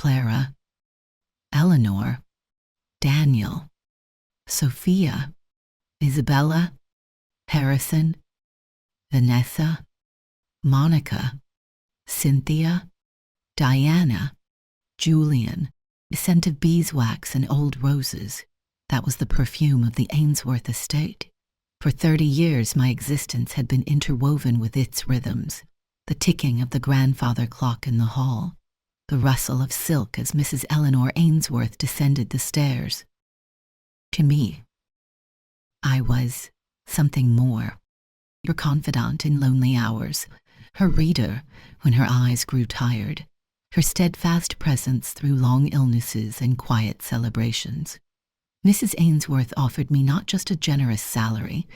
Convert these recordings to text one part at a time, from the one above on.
Clara, Eleanor, Daniel, Sophia, Isabella, Harrison, Vanessa, Monica, Cynthia, Diana, Julian, a scent of beeswax and old roses. That was the perfume of the Ainsworth estate. For 30 years my existence had been interwoven with its rhythms, the ticking of the grandfather clock in the hall, the rustle of silk as Mrs. Eleanor Ainsworth descended the stairs. To me, I was something more. Her confidant in lonely hours, her reader when her eyes grew tired, her steadfast presence through long illnesses and quiet celebrations. Mrs. Ainsworth offered me not just a generous salary,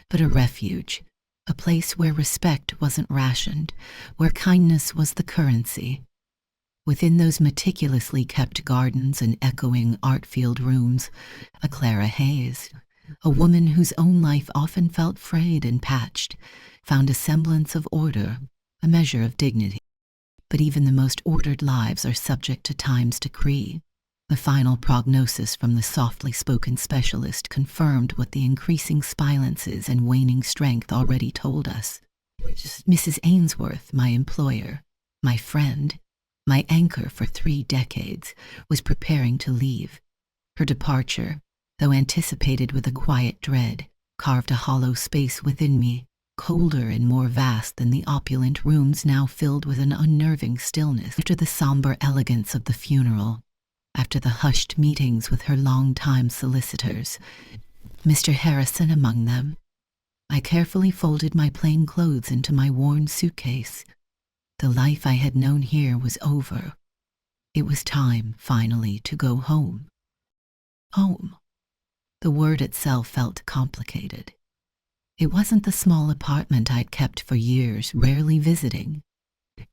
but a refuge, a place where respect wasn't rationed, where kindness was the currency. Within those meticulously kept gardens and echoing art-filled rooms, a Clara Hayes, a woman whose own life often felt frayed and patched, found a semblance of order, a measure of dignity. But even the most ordered lives are subject to time's decree. The final prognosis from the softly spoken specialist confirmed what the increasing silences and waning strength already told us. Mrs. Ainsworth, my employer, my friend, my anchor for 3 decades, was preparing to leave. Her departure, though anticipated with a quiet dread, carved a hollow space within me, colder and more vast than the opulent rooms now filled with an unnerving stillness. After the somber elegance of the funeral, after the hushed meetings with her long-time solicitors, Mr. Harrison among them, I carefully folded my plain clothes into my worn suitcase. The life I had known here was over. It was time, finally, to go home. Home. The word itself felt complicated. It wasn't the small apartment I'd kept for years, rarely visiting.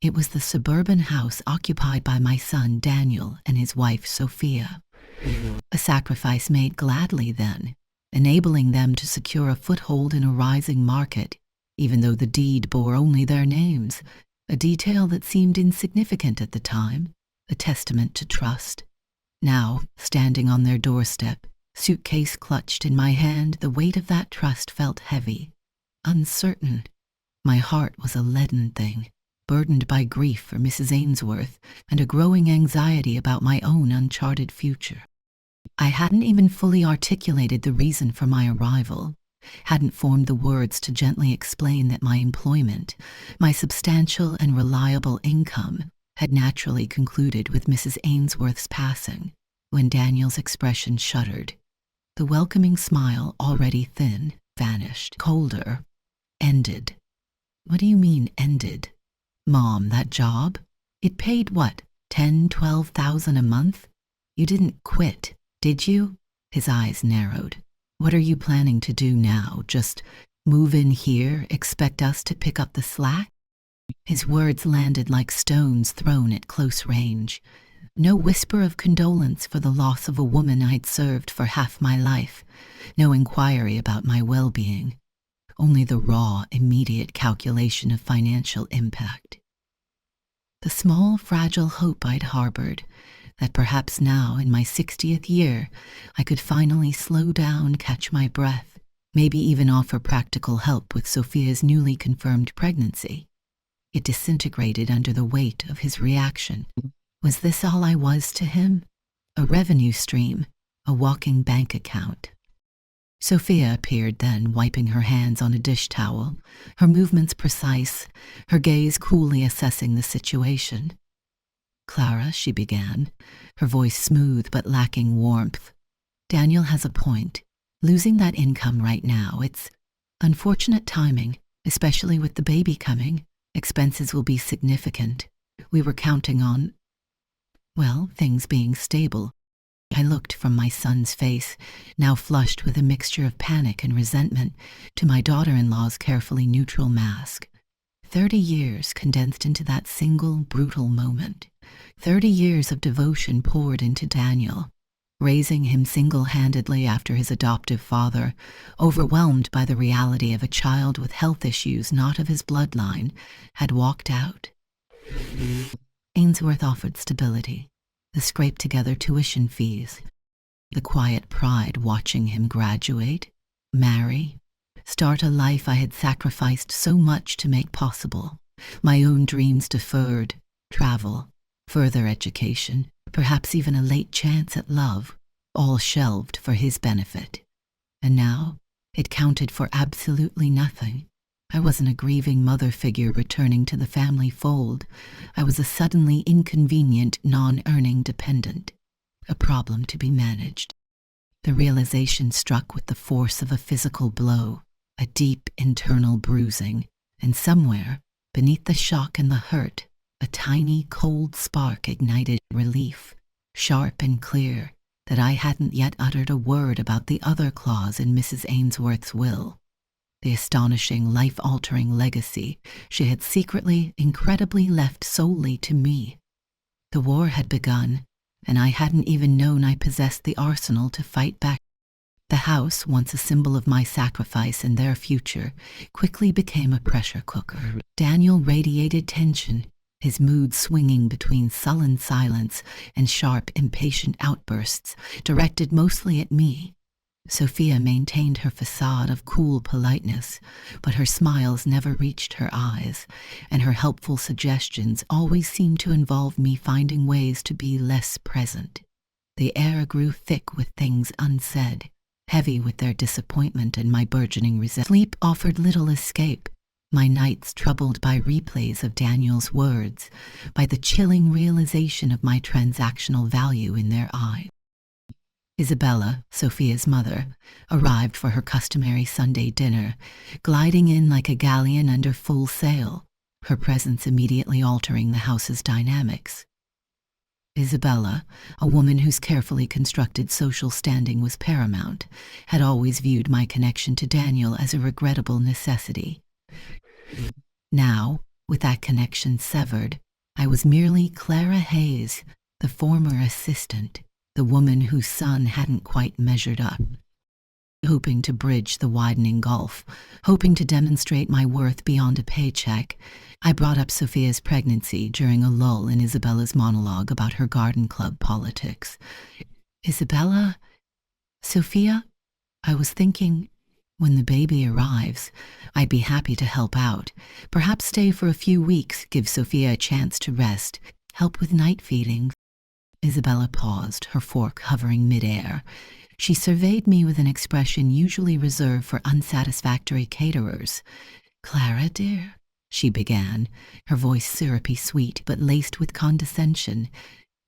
It was the suburban house occupied by my son Daniel and his wife Sophia. A sacrifice made gladly then, enabling them to secure a foothold in a rising market, even though the deed bore only their names, a detail that seemed insignificant at the time, a testament to trust. Now, standing on their doorstep, suitcase clutched in my hand, the weight of that trust felt heavy, uncertain. My heart was a leaden thing, burdened by grief for Mrs. Ainsworth and a growing anxiety about my own uncharted future. I hadn't even fully articulated the reason for my arrival, hadn't formed the words to gently explain that my employment, my substantial and reliable income, had naturally concluded with Mrs. Ainsworth's passing, when Daniel's expression shuddered. The welcoming smile, already thin, vanished, colder, ended. What do you mean, ended? Mom, that job? It paid what, 10, 12,000 a month? You didn't quit, did you? His eyes narrowed. What are you planning to do now? Just move in here, expect us to pick up the slack? His words landed like stones thrown at close range. No whisper of condolence for the loss of a woman I'd served for half my life. No inquiry about my well-being. Only the raw, immediate calculation of financial impact. The small, fragile hope I'd harbored, that perhaps now, in my 60th year, I could finally slow down, catch my breath, maybe even offer practical help with Sophia's newly confirmed pregnancy. It disintegrated under the weight of his reaction. Was this all I was to him? A revenue stream, a walking bank account. Sophia appeared then, wiping her hands on a dish towel, her movements precise, her gaze coolly assessing the situation. Clara, she began, her voice smooth but lacking warmth. Daniel has a point. Losing that income right now, it's unfortunate timing, especially with the baby coming. Expenses will be significant. We were counting on, well, things being stable. I looked from my son's face, now flushed with a mixture of panic and resentment, to my daughter-in-law's carefully neutral mask. 30 years condensed into that single, brutal moment. 30 years of devotion poured into Daniel, raising him single-handedly after his adoptive father, overwhelmed by the reality of a child with health issues not of his bloodline, had walked out. Ainsworth offered stability. the scraped-together tuition fees, the quiet pride watching him graduate, marry, start a life I had sacrificed so much to make possible, my own dreams deferred, travel, further education, perhaps even a late chance at love, all shelved for his benefit. And now, it counted for absolutely nothing. I wasn't a grieving mother figure returning to the family fold. I was a suddenly inconvenient, non-earning dependent, a problem to be managed. The realization struck with the force of a physical blow, a deep internal bruising, and somewhere, beneath the shock and the hurt, a tiny, cold spark ignited relief, sharp and clear, that I hadn't yet uttered a word about the other clause in Mrs Ainsworth's will, the astonishing, life-altering legacy she had secretly, incredibly left solely to me. The war had begun, and I hadn't even known I possessed the arsenal to fight back. The house, once a symbol of my sacrifice and their future, quickly became a pressure cooker. Daniel radiated tension, his mood swinging between sullen silence and sharp, impatient outbursts, directed mostly at me. Sophia maintained her facade of cool politeness, but her smiles never reached her eyes, and her helpful suggestions always seemed to involve me finding ways to be less present. The air grew thick with things unsaid, heavy with their disappointment and my burgeoning resentment. Sleep offered little escape, my nights troubled by replays of Daniel's words, by the chilling realization of my transactional value in their eyes. Isabella, Sophia's mother, arrived for her customary Sunday dinner, gliding in like a galleon under full sail, her presence immediately altering the house's dynamics. Isabella, a woman whose carefully constructed social standing was paramount, had always viewed my connection to Daniel as a regrettable necessity. Now, with that connection severed, I was merely Clara Hayes, the former assistant, the woman whose son hadn't quite measured up. Hoping to bridge the widening gulf, hoping to demonstrate my worth beyond a paycheck, I brought up Sophia's pregnancy during a lull in Isabella's monologue about her garden club politics. Isabella? Sophia? I was thinking, when the baby arrives, I'd be happy to help out, perhaps stay for a few weeks, give Sophia a chance to rest, help with night feeding. Isabella paused, her fork hovering mid-air. She surveyed me with an expression usually reserved for unsatisfactory caterers. "Clara, dear," she began, her voice syrupy sweet but laced with condescension.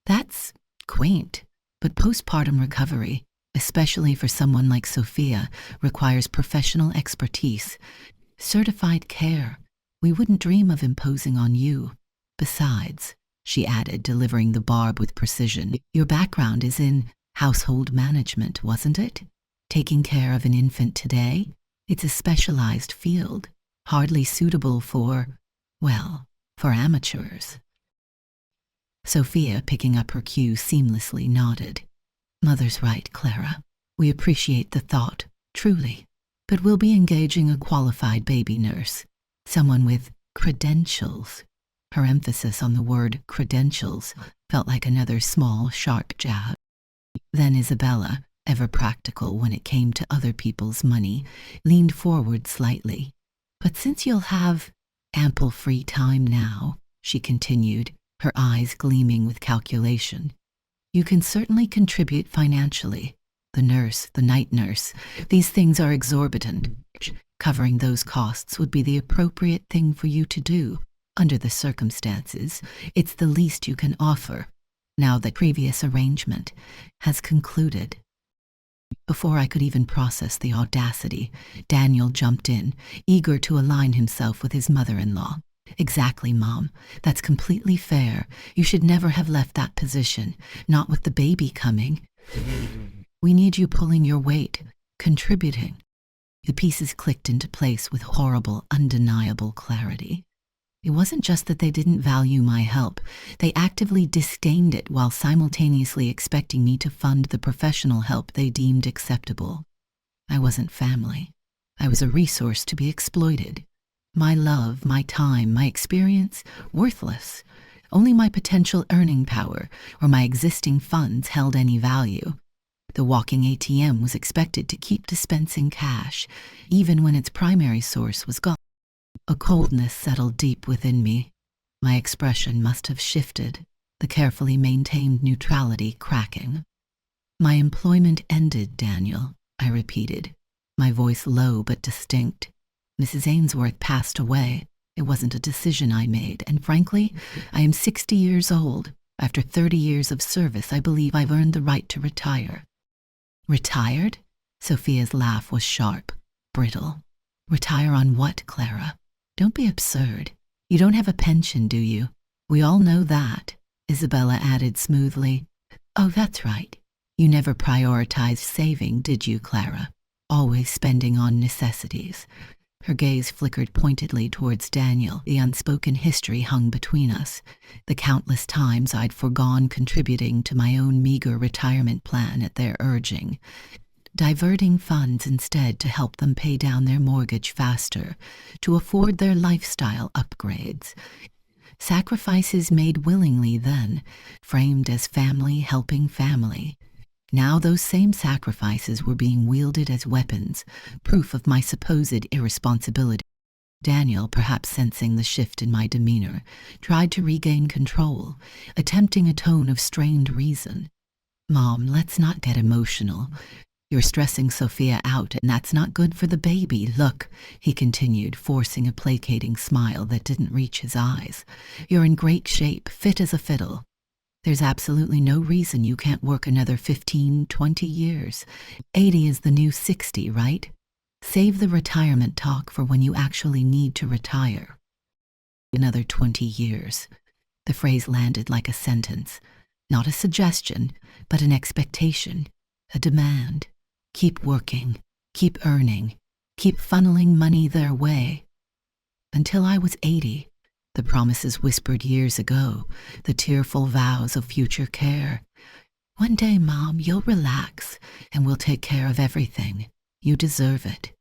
"That's quaint, but postpartum recovery, especially for someone like Sophia, requires professional expertise, certified care. We wouldn't dream of imposing on you. Besides," she added, delivering the barb with precision, "your background is in household management, wasn't it? Taking care of an infant today? It's a specialized field, hardly suitable for, well, for amateurs." Sophia, picking up her cue, seamlessly nodded. "Mother's right, Clara. We appreciate the thought, truly. But we'll be engaging a qualified baby nurse, someone with credentials." Her emphasis on the word credentials felt like another small, sharp jab. Then Isabella, ever practical when it came to other people's money, leaned forward slightly. "But since you'll have ample free time now," she continued, her eyes gleaming with calculation, "you can certainly contribute financially. The nurse, the night nurse, these things are exorbitant. Covering those costs would be the appropriate thing for you to do. Under the circumstances, it's the least you can offer, now that previous arrangement has concluded." Before I could even process the audacity, Daniel jumped in, eager to align himself with his mother-in-law. "Exactly, Mom. That's completely fair. You should never have left that position, not with the baby coming. We need you pulling your weight, contributing." The pieces clicked into place with horrible, undeniable clarity. It wasn't just that they didn't value my help. They actively disdained it while simultaneously expecting me to fund the professional help they deemed acceptable. I wasn't family. I was a resource to be exploited. My love, my time, my experience, worthless. Only my potential earning power or my existing funds held any value. The walking ATM was expected to keep dispensing cash, even when its primary source was gone. A coldness settled deep within me. My expression must have shifted, the carefully maintained neutrality cracking. "My employment ended, Daniel," I repeated, my voice low but distinct. "Mrs. Ainsworth passed away. It wasn't a decision I made, and frankly, I am 60 years old. After 30 years of service, I believe I've earned the right to retire." "Retired?" Sophia's laugh was sharp, brittle. "Retire on what, Clara? Don't be absurd. You don't have a pension, do you? We all know that," Isabella added smoothly. "Oh, that's right. You never prioritized saving, did you, Clara? Always spending on necessities." Her gaze flickered pointedly towards Daniel. The unspoken history hung between us, the countless times I'd foregone contributing to my own meager retirement plan at their urging, diverting funds instead to help them pay down their mortgage faster, to afford their lifestyle upgrades. Sacrifices made willingly then, framed as family helping family. Now those same sacrifices were being wielded as weapons, proof of my supposed irresponsibility. Daniel, perhaps sensing the shift in my demeanor, tried to regain control, attempting a tone of strained reason. "Mom, let's not get emotional. You're stressing Sophia out, and that's not good for the baby. Look," he continued, forcing a placating smile that didn't reach his eyes. "You're in great shape, fit as a fiddle. There's absolutely no reason you can't work another 15, 20 years. 80 is the new 60, right? Save the retirement talk for when you actually need to retire." "Another 20 years. The phrase landed like a sentence. Not a suggestion, but an expectation, a demand. Keep working, keep earning, keep funneling money their way. Until I was 80. The promises whispered years ago, the tearful vows of future care. "One day, Mom, you'll relax, and we'll take care of everything. You deserve it."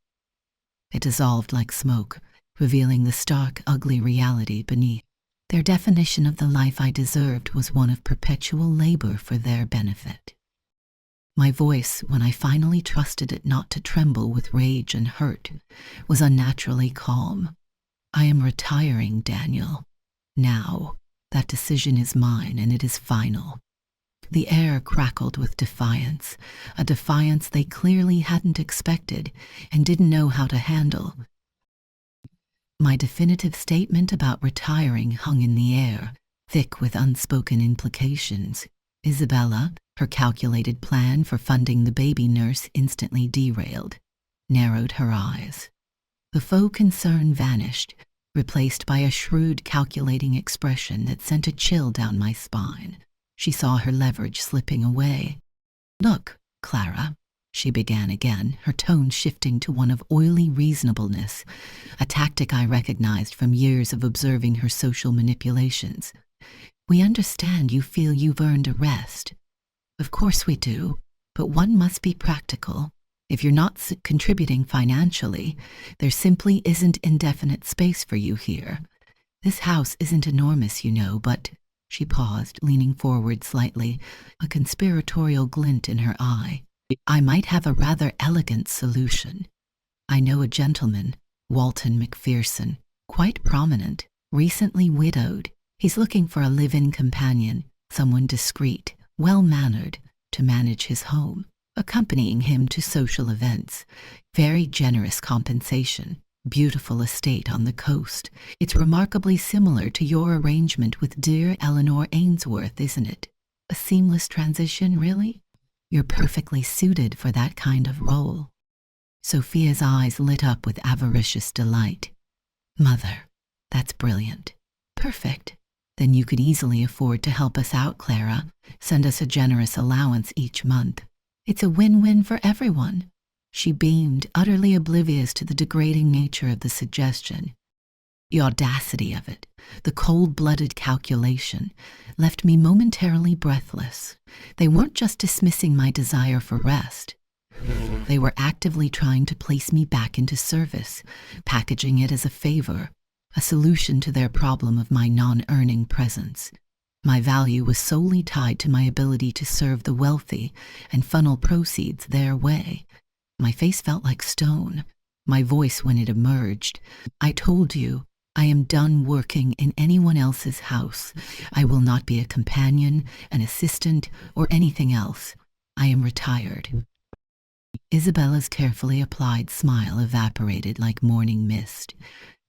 It dissolved like smoke, revealing the stark, ugly reality beneath. Their definition of the life I deserved was one of perpetual labor for their benefit. My voice, when I finally trusted it not to tremble with rage and hurt, was unnaturally calm. "I am retiring, Daniel. Now. That decision is mine, and it is final." The air crackled with defiance, a defiance they clearly hadn't expected and didn't know how to handle. My definitive statement about retiring hung in the air, thick with unspoken implications. Isabella, her calculated plan for funding the baby nurse instantly derailed, narrowed her eyes. The faux concern vanished, replaced by a shrewd, calculating expression that sent a chill down my spine. She saw her leverage slipping away. "Look, Clara," she began again, her tone shifting to one of oily reasonableness, a tactic I recognized from years of observing her social manipulations. "We understand you feel you've earned a rest. Of course we do, but one must be practical. If you're not contributing financially, there simply isn't indefinite space for you here. This house isn't enormous, you know, but—" She paused, leaning forward slightly, a conspiratorial glint in her eye. "I might have a rather elegant solution. I know a gentleman, Walton McPherson, quite prominent, recently widowed. He's looking for a live-in companion, someone discreet, well-mannered, to manage his home, accompanying him to social events. Very generous compensation. Beautiful estate on the coast. It's remarkably similar to your arrangement with dear Eleanor Ainsworth, isn't it? A seamless transition, really? You're perfectly suited for that kind of role." Sophia's eyes lit up with avaricious delight. "Mother, that's brilliant. Perfect. Then you could easily afford to help us out, Clara. Send us a generous allowance each month. It's a win-win for everyone." She beamed, utterly oblivious to the degrading nature of the suggestion. The audacity of it, the cold-blooded calculation, left me momentarily breathless. They weren't just dismissing my desire for rest. They were actively trying to place me back into service, packaging it as a favor, a solution to their problem of my non-earning presence. My value was solely tied to my ability to serve the wealthy and funnel proceeds their way. My face felt like stone, my voice when it emerged. I told you, I am done working in anyone else's house. I will not be a companion, an assistant, or anything else. I am retired. Isabella's carefully applied smile evaporated like morning mist.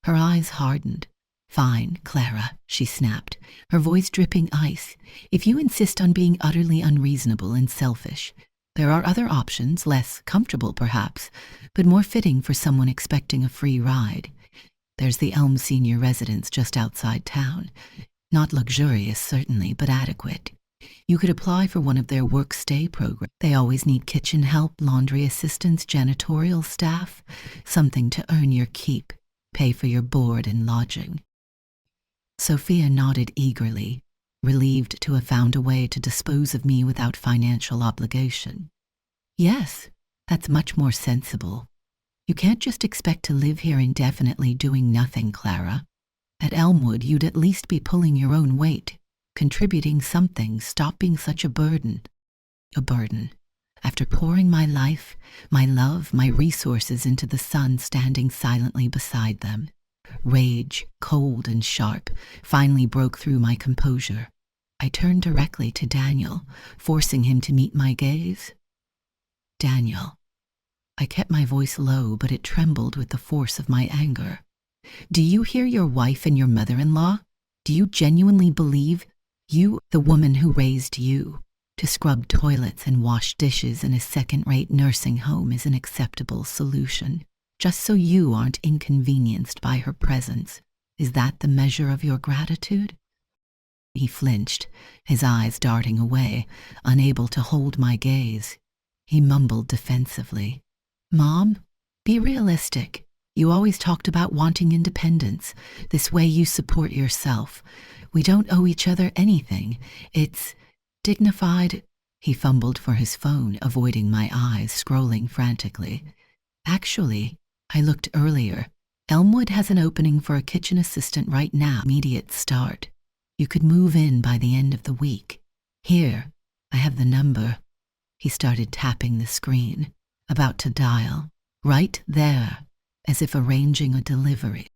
Her eyes hardened. "Fine, Clara," she snapped, her voice dripping ice. "If you insist on being utterly unreasonable and selfish, there are other options, less comfortable perhaps, but more fitting for someone expecting a free ride. There's the Elm Senior Residence just outside town. Not luxurious, certainly, but adequate. You could apply for one of their work-stay programs. They always need kitchen help, laundry assistance, janitorial staff, something to earn your keep, pay for your board and lodging." Sophia nodded eagerly, relieved to have found a way to dispose of me without financial obligation. "Yes, that's much more sensible. You can't just expect to live here indefinitely doing nothing, Clara. At Elmwood, you'd at least be pulling your own weight, contributing something, stop being such a burden." A burden. After pouring my life, my love, my resources into the sun standing silently beside them. Rage, cold and sharp, finally broke through my composure. I turned directly to Daniel, forcing him to meet my gaze. "Daniel." I kept my voice low, but it trembled with the force of my anger. "Do you hear your wife and your mother-in-law? Do you genuinely believe you, the woman who raised you, to scrub toilets and wash dishes in a second-rate nursing home is an acceptable solution, just so you aren't inconvenienced by her presence? Is that the measure of your gratitude?" He flinched, his eyes darting away, unable to hold my gaze. He mumbled defensively, "Mom, be realistic. You always talked about wanting independence. This way you support yourself. We don't owe each other anything. It's dignified." He fumbled for his phone, avoiding my eyes, scrolling frantically. "Actually, I looked earlier. Elmwood has an opening for a kitchen assistant right now. Immediate start. You could move in by the end of the week. Here, I have the number." He started tapping the screen, about to dial. "Right there," as if arranging a delivery.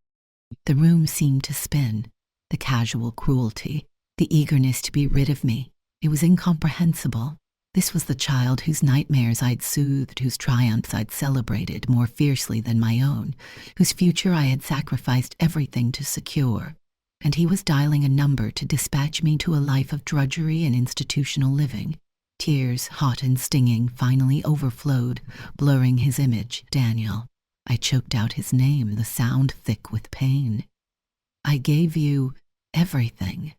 The room seemed to spin. The casual cruelty, the eagerness to be rid of me. It was incomprehensible. This was the child whose nightmares I'd soothed, whose triumphs I'd celebrated more fiercely than my own, whose future I had sacrificed everything to secure. And he was dialing a number to dispatch me to a life of drudgery and institutional living. Tears, hot and stinging, finally overflowed, blurring his image. "Daniel." I choked out his name, the sound thick with pain. "I gave you everything.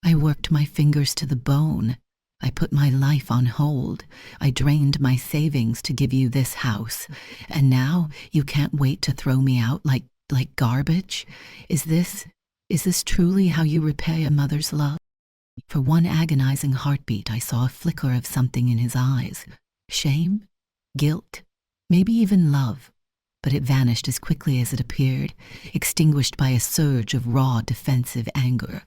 I worked my fingers to the bone. I put my life on hold. I drained my savings to give you this house. And now you can't wait to throw me out like garbage? Is this truly how you repay a mother's love?" For one agonizing heartbeat, I saw a flicker of something in his eyes. Shame? Guilt? Maybe even love. But it vanished as quickly as it appeared, extinguished by a surge of raw, defensive anger.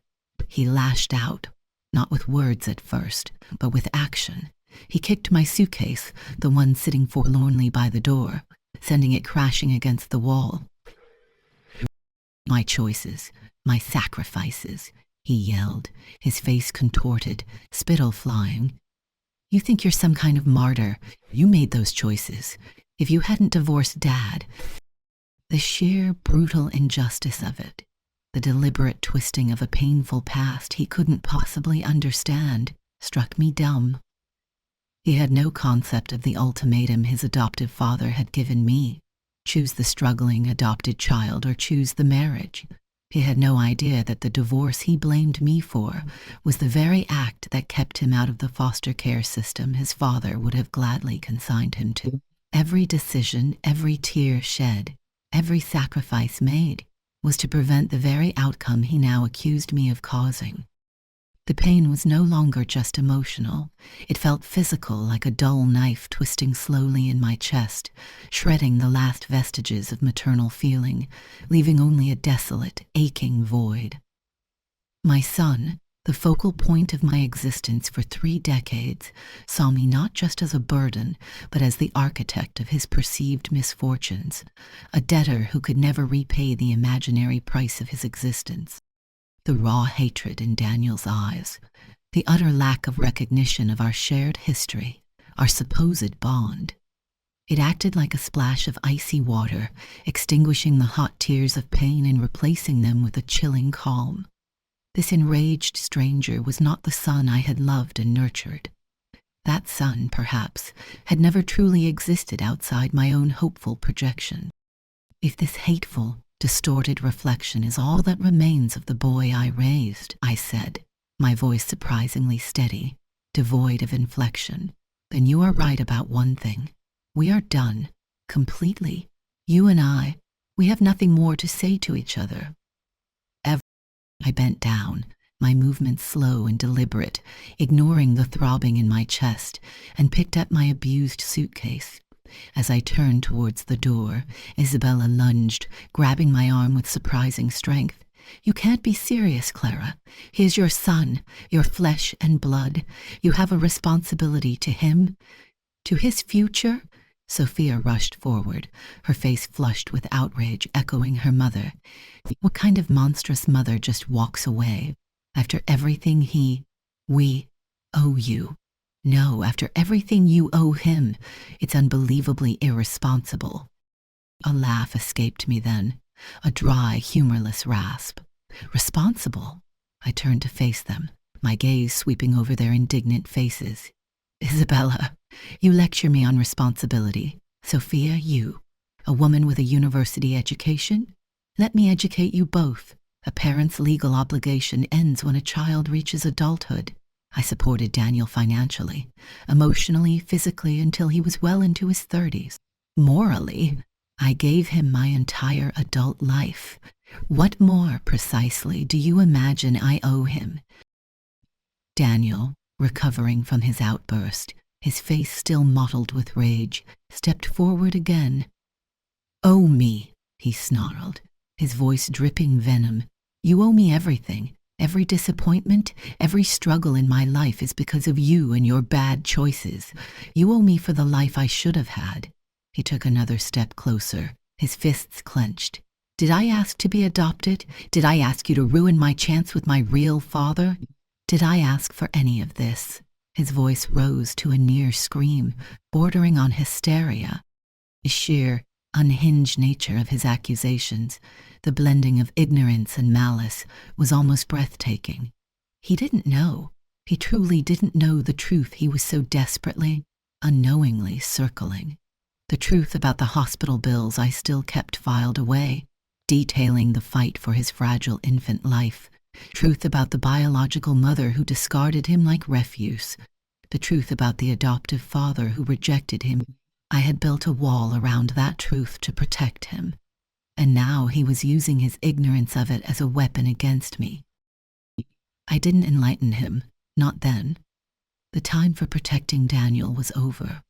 He lashed out, not with words at first, but with action. He kicked my suitcase, the one sitting forlornly by the door, sending it crashing against the wall. "My choices, my sacrifices," he yelled, his face contorted, spittle flying. "You think you're some kind of martyr. You made those choices. If you hadn't divorced Dad..." The sheer, brutal injustice of it, the deliberate twisting of a painful past he couldn't possibly understand, struck me dumb. He had no concept of the ultimatum his adoptive father had given me. Choose the struggling adopted child or choose the marriage. He had no idea that the divorce he blamed me for was the very act that kept him out of the foster care system his father would have gladly consigned him to. Every decision, every tear shed, every sacrifice made was to prevent the very outcome he now accused me of causing. The pain was no longer just emotional. It felt physical, like a dull knife twisting slowly in my chest, shredding the last vestiges of maternal feeling, leaving only a desolate, aching void. My son, the focal point of my existence for 3 decades, saw me not just as a burden, but as the architect of his perceived misfortunes, a debtor who could never repay the imaginary price of his existence. The raw hatred in Daniel's eyes, the utter lack of recognition of our shared history, our supposed bond. It acted like a splash of icy water, extinguishing the hot tears of pain and replacing them with a chilling calm. This enraged stranger was not the son I had loved and nurtured. That son, perhaps, had never truly existed outside my own hopeful projection. If this hateful, distorted reflection is all that remains of the boy I raised, I said, my voice surprisingly steady, devoid of inflection, then you are right about one thing. We are done, completely. You and I, we have nothing more to say to each other. I bent down, my movements slow and deliberate, ignoring the throbbing in my chest, and picked up my abused suitcase. As I turned towards the door, Isabella lunged, grabbing my arm with surprising strength. You can't be serious, Clara. He is your son, your flesh and blood. You have a responsibility to him, to his future. Sophia rushed forward, her face flushed with outrage, echoing her mother. What kind of monstrous mother just walks away? After everything we owe you. No, after everything you owe him. It's unbelievably irresponsible. A laugh escaped me then, a dry, humorless rasp. Responsible? I turned to face them, my gaze sweeping over their indignant faces. Isabella, you lecture me on responsibility. Sophia, you, a woman with a university education? Let me educate you both. A parent's legal obligation ends when a child reaches adulthood. I supported Daniel financially, emotionally, physically, until he was well into his 30s. Morally, I gave him my entire adult life. What more, precisely, do you imagine I owe him? Daniel, recovering from his outburst, his face still mottled with rage, stepped forward again. Owe me, he snarled, his voice dripping venom. You owe me everything. Every disappointment, every struggle in my life is because of you and your bad choices. You owe me for the life I should have had. He took another step closer, his fists clenched. Did I ask to be adopted? Did I ask you to ruin my chance with my real father? Did I ask for any of this? His voice rose to a near scream, bordering on hysteria. The sheer, unhinged nature of his accusations, the blending of ignorance and malice, was almost breathtaking. He didn't know. He truly didn't know the truth he was so desperately, unknowingly circling. The truth about the hospital bills I still kept filed away, detailing the fight for his fragile infant life. Truth about the biological mother who discarded him like refuse. The truth about the adoptive father who rejected him. I had built a wall around that truth to protect him. And now he was using his ignorance of it as a weapon against me. I didn't enlighten him, not then. The time for protecting Daniel was over.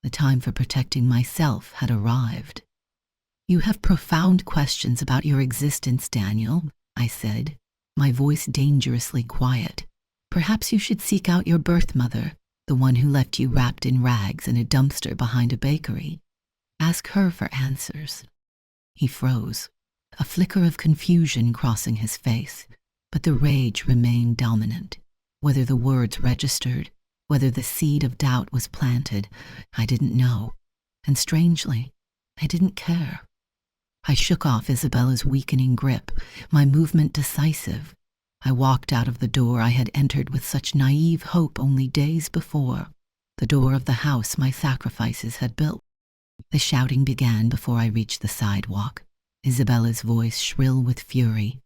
The time for protecting myself had arrived. You have profound questions about your existence, Daniel, I said, my voice dangerously quiet. Perhaps you should seek out your birth mother, the one who left you wrapped in rags in a dumpster behind a bakery. Ask her for answers. He froze, a flicker of confusion crossing his face, but the rage remained dominant. Whether the words registered, whether the seed of doubt was planted, I didn't know, and strangely, I didn't care. I shook off Isabella's weakening grip, my movement decisive. I walked out of the door I had entered with such naive hope only days before, the door of the house my sacrifices had built. The shouting began before I reached the sidewalk, Isabella's voice shrill with fury.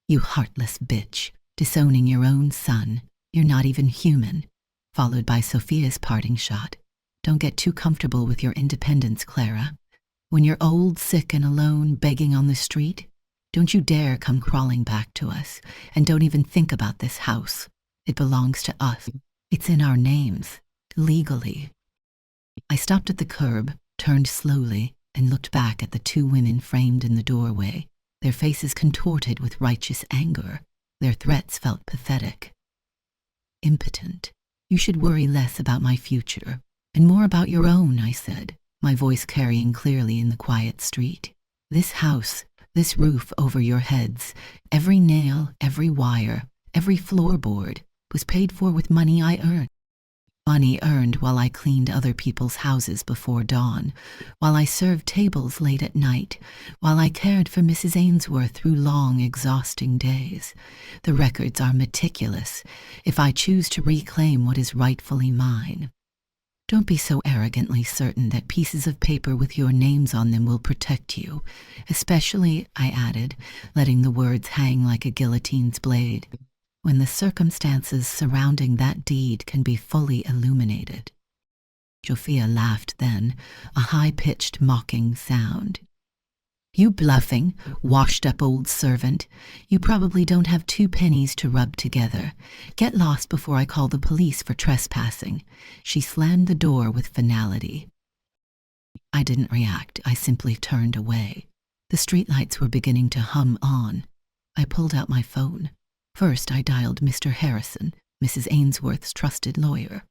You heartless bitch, disowning your own son. You're not even human. Followed by Sophia's parting shot. Don't get too comfortable with your independence, Clara. When you're old, sick, and alone, begging on the street, don't you dare come crawling back to us, and don't even think about this house. It belongs to us. It's in our names, legally. I stopped at the curb, turned slowly, and looked back at the two women framed in the doorway, their faces contorted with righteous anger. Their threats felt pathetic. Impotent. You should worry less about my future, and more about your own, I said, my voice carrying clearly in the quiet street. This house, this roof over your heads, every nail, every wire, every floorboard, was paid for with money I earned. Money earned while I cleaned other people's houses before dawn, while I served tables late at night, while I cared for Mrs Ainsworth through long, exhausting days. The records are meticulous, if I choose to reclaim what is rightfully mine. Don't be so arrogantly certain that pieces of paper with your names on them will protect you, especially, I added, letting the words hang like a guillotine's blade, when the circumstances surrounding that deed can be fully illuminated. Sophia laughed then, a high-pitched, mocking sound. You bluffing, washed-up old servant. You probably don't have 2 pennies to rub together. Get lost before I call the police for trespassing. She slammed the door with finality. I didn't react. I simply turned away. The streetlights were beginning to hum on. I pulled out my phone. First, I dialed Mr. Harrison, Mrs. Ainsworth's trusted lawyer.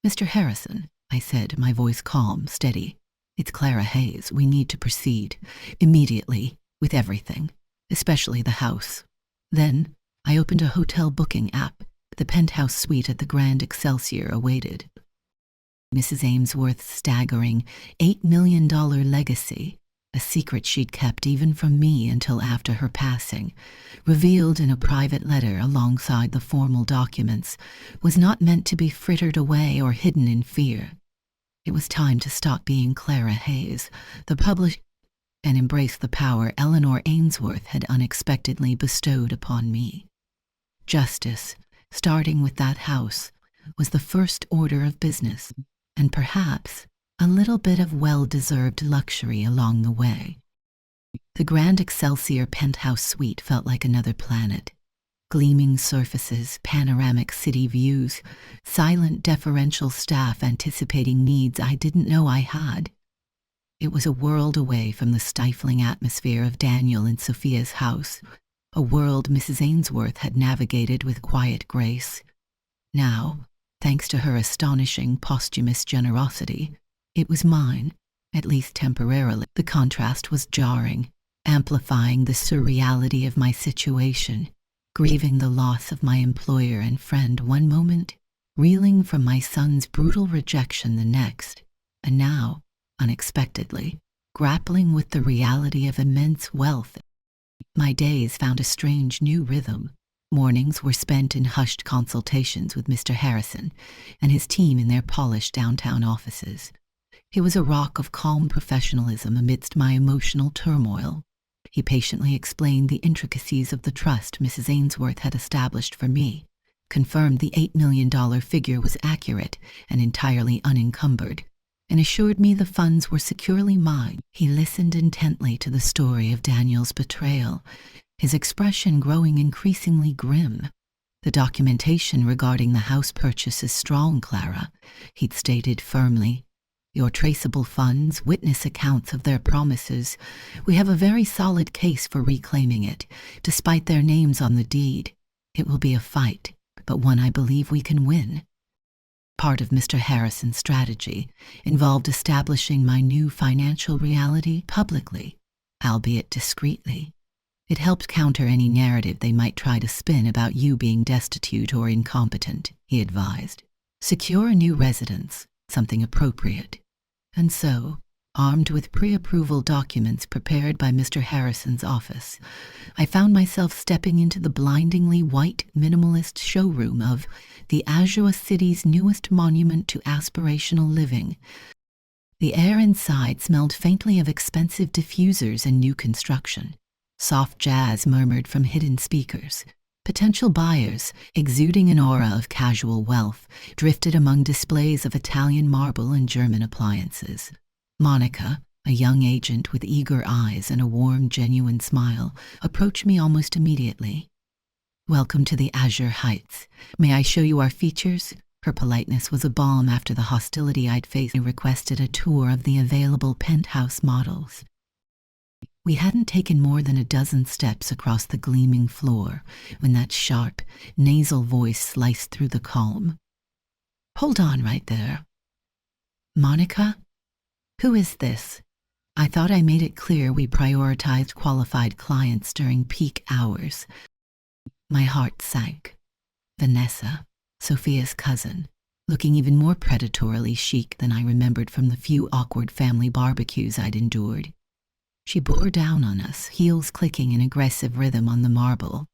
Mr. Harrison, I said, my voice calm, steady. It's Clara Hayes. We need to proceed, immediately, with everything, especially the house. Then, I opened a hotel booking app. The penthouse suite at the Grand Excelsior awaited. Mrs. Ainsworth's staggering $8 million legacy, a secret she'd kept even from me until after her passing, revealed in a private letter alongside the formal documents, was not meant to be frittered away or hidden in fear. It was time to stop being Clara Hayes, the publisher, and embrace the power Eleanor Ainsworth had unexpectedly bestowed upon me. Justice, starting with that house, was the first order of business, and perhaps a little bit of well-deserved luxury along the way. The Grand Excelsior penthouse suite felt like another planet. Gleaming surfaces, panoramic city views, silent deferential staff anticipating needs I didn't know I had. It was a world away from the stifling atmosphere of Daniel and Sophia's house, a world Mrs. Ainsworth had navigated with quiet grace. Now, thanks to her astonishing posthumous generosity, it was mine, at least temporarily. The contrast was jarring, amplifying the surreality of my situation, grieving the loss of my employer and friend one moment, reeling from my son's brutal rejection the next, and now, unexpectedly, grappling with the reality of immense wealth. My days found a strange new rhythm. Mornings were spent in hushed consultations with Mr. Harrison and his team in their polished downtown offices. He was a rock of calm professionalism amidst my emotional turmoil. He patiently explained the intricacies of the trust Mrs. Ainsworth had established for me, confirmed the $8 million figure was accurate and entirely unencumbered, and assured me the funds were securely mine. He listened intently to the story of Daniel's betrayal, his expression growing increasingly grim. The documentation regarding the house purchase is strong, Clara, he'd stated firmly. Your traceable funds, witness accounts of their promises. We have a very solid case for reclaiming it, despite their names on the deed. It will be a fight, but one I believe we can win. Part of Mr. Harrison's strategy involved establishing my new financial reality publicly, albeit discreetly. It helped counter any narrative they might try to spin about you being destitute or incompetent, he advised. Secure a new residence, something appropriate. And so, armed with pre-approval documents prepared by Mr. Harrison's office, I found myself stepping into the blindingly white minimalist showroom of the Azure City's newest monument to aspirational living. The air inside smelled faintly of expensive diffusers and new construction. Soft jazz murmured from hidden speakers. Potential buyers, exuding an aura of casual wealth, drifted among displays of Italian marble and German appliances. Monica, a young agent with eager eyes and a warm, genuine smile, approached me almost immediately. Welcome to the Azure Heights. May I show you our features? Her politeness was a balm after the hostility I'd faced. I requested a tour of the available penthouse models. We hadn't taken more than a dozen steps across the gleaming floor when that sharp, nasal voice sliced through the calm. Hold on right there. Monica? Who is this? I thought I made it clear we prioritized qualified clients during peak hours. My heart sank. Vanessa, Sophia's cousin, looking even more predatorily chic than I remembered from the few awkward family barbecues I'd endured. She bore down on us, heels clicking in aggressive rhythm on the marble.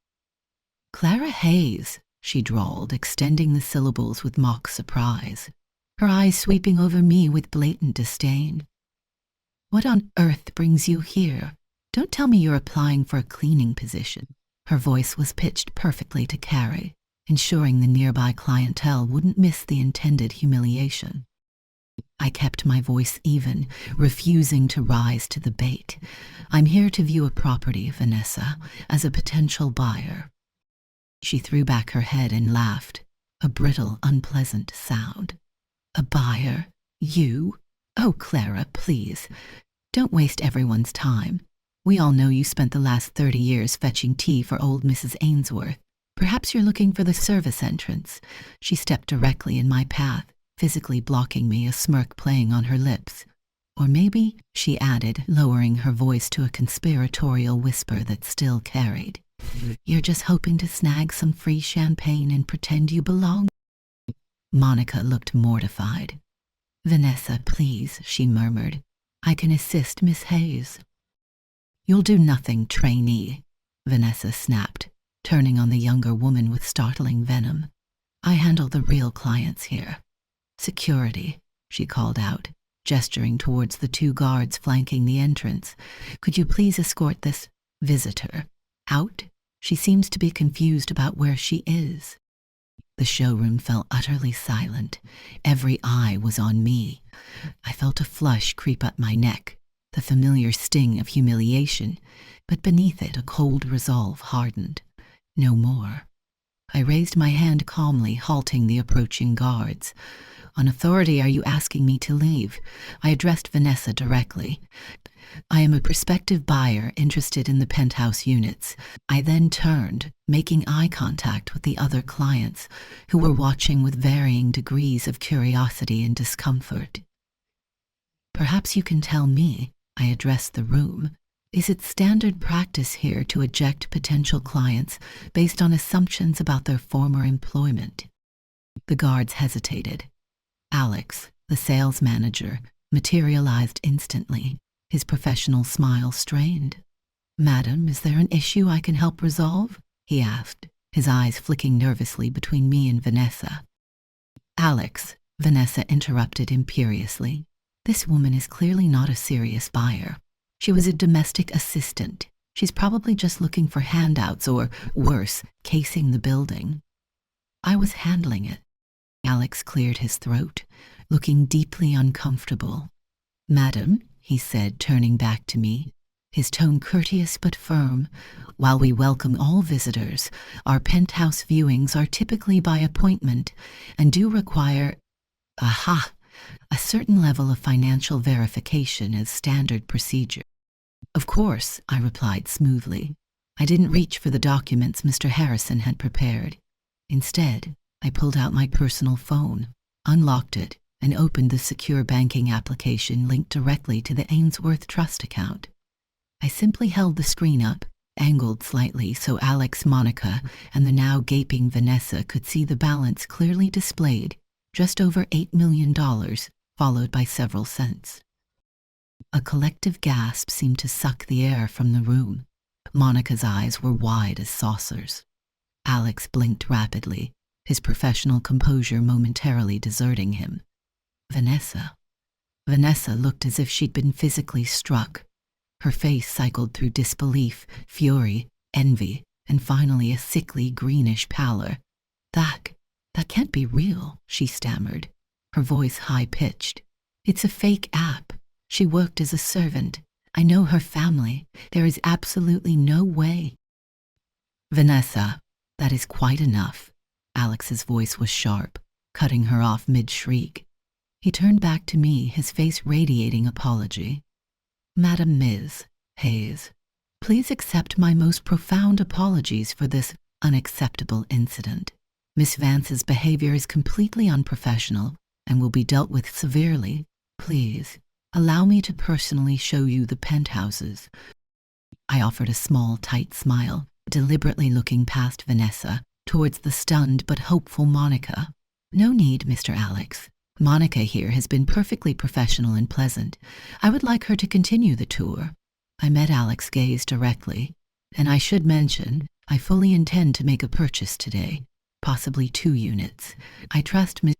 Clara Hayes, she drawled, extending the syllables with mock surprise, her eyes sweeping over me with blatant disdain. What on earth brings you here? Don't tell me you're applying for a cleaning position. Her voice was pitched perfectly to carry, ensuring the nearby clientele wouldn't miss the intended humiliation. I kept my voice even, refusing to rise to the bait. I'm here to view a property, Vanessa, as a potential buyer. She threw back her head and laughed, a brittle, unpleasant sound. A buyer? You? Oh, Clara, please. Don't waste everyone's time. We all know you spent the last 30 years fetching tea for old Mrs Ainsworth. Perhaps you're looking for the service entrance. She stepped directly in my path, physically blocking me, a smirk playing on her lips. Or maybe, she added, lowering her voice to a conspiratorial whisper that still carried, you're just hoping to snag some free champagne and pretend you belong? Monica looked mortified. Vanessa, please, she murmured. I can assist Miss Hayes. You'll do nothing, trainee, Vanessa snapped, turning on the younger woman with startling venom. I handle the real clients here. Security, she called out, gesturing towards the two guards flanking the entrance. Could you please escort this visitor out? She seems to be confused about where she is. The showroom fell utterly silent. Every eye was on me. I felt a flush creep up my neck, the familiar sting of humiliation, but beneath it a cold resolve hardened. No more. I raised my hand calmly, halting the approaching guards. On authority, are you asking me to leave? I addressed Vanessa directly. I am a prospective buyer interested in the penthouse units. I then turned, making eye contact with the other clients, who were watching with varying degrees of curiosity and discomfort. Perhaps you can tell me, I addressed the room. Is it standard practice here to eject potential clients based on assumptions about their former employment? The guards hesitated. Alex, the sales manager, materialized instantly, his professional smile strained. Madam, is there an issue I can help resolve? He asked, his eyes flicking nervously between me and Vanessa. Alex, Vanessa interrupted imperiously. This woman is clearly not a serious buyer. She was a domestic assistant. She's probably just looking for handouts or, worse, casing the building. I was handling it. Alex cleared his throat, looking deeply uncomfortable. Madam, he said, turning back to me, his tone courteous but firm, while we welcome all visitors, our penthouse viewings are typically by appointment and do require, a certain level of financial verification as standard procedure. Of course, I replied smoothly. I didn't reach for the documents Mr. Harrison had prepared. Instead, I pulled out my personal phone, unlocked it, and opened the secure banking application linked directly to the Ainsworth Trust account. I simply held the screen up, angled slightly so Alex, Monica, and the now gaping Vanessa could see the balance clearly displayed, just over $8 million, followed by several cents. A collective gasp seemed to suck the air from the room. Monica's eyes were wide as saucers. Alex blinked rapidly, his professional composure momentarily deserting him. Vanessa looked as if she'd been physically struck. Her face cycled through disbelief, fury, envy, and finally a sickly greenish pallor. That can't be real, she stammered, her voice high-pitched. It's a fake app. She worked as a servant. I know her family. There is absolutely no way. Vanessa, That is quite enough. Alex's voice was sharp, cutting her off mid-shriek. He turned back to me, his face radiating apology. Madam Ms. Hayes, please accept my most profound apologies for this unacceptable incident. Miss Vance's behavior is completely unprofessional and will be dealt with severely. Please, allow me to personally show you the penthouses. I offered a small, tight smile, deliberately looking past Vanessa, towards the stunned but hopeful Monica. No need, Mr. Alex. Monica here has been perfectly professional and pleasant. I would like her to continue the tour. I met Alex's gaze directly, and I should mention, I fully intend to make a purchase today, possibly 2 units. I trust Miss...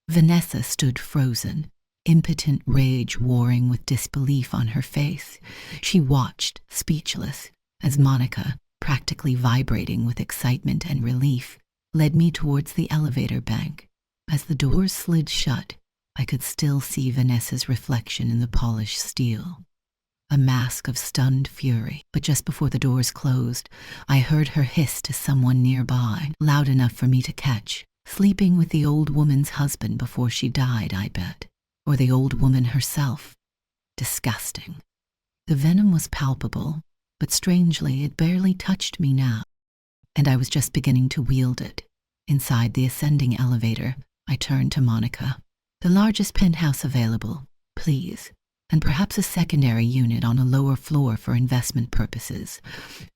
Vanessa stood frozen, impotent rage warring with disbelief on her face. She watched, speechless, as Monica, practically vibrating with excitement and relief, led me towards the elevator bank. As the doors slid shut, I could still see Vanessa's reflection in the polished steel. A mask of stunned fury, but just before the doors closed, I heard her hiss to someone nearby, loud enough for me to catch. Sleeping with the old woman's husband before she died, I bet. Or the old woman herself. Disgusting. The venom was palpable, but strangely it barely touched me now, and I was just beginning to wield it. Inside the ascending elevator, I turned to Monica. The largest penthouse available, please, and perhaps a secondary unit on a lower floor for investment purposes.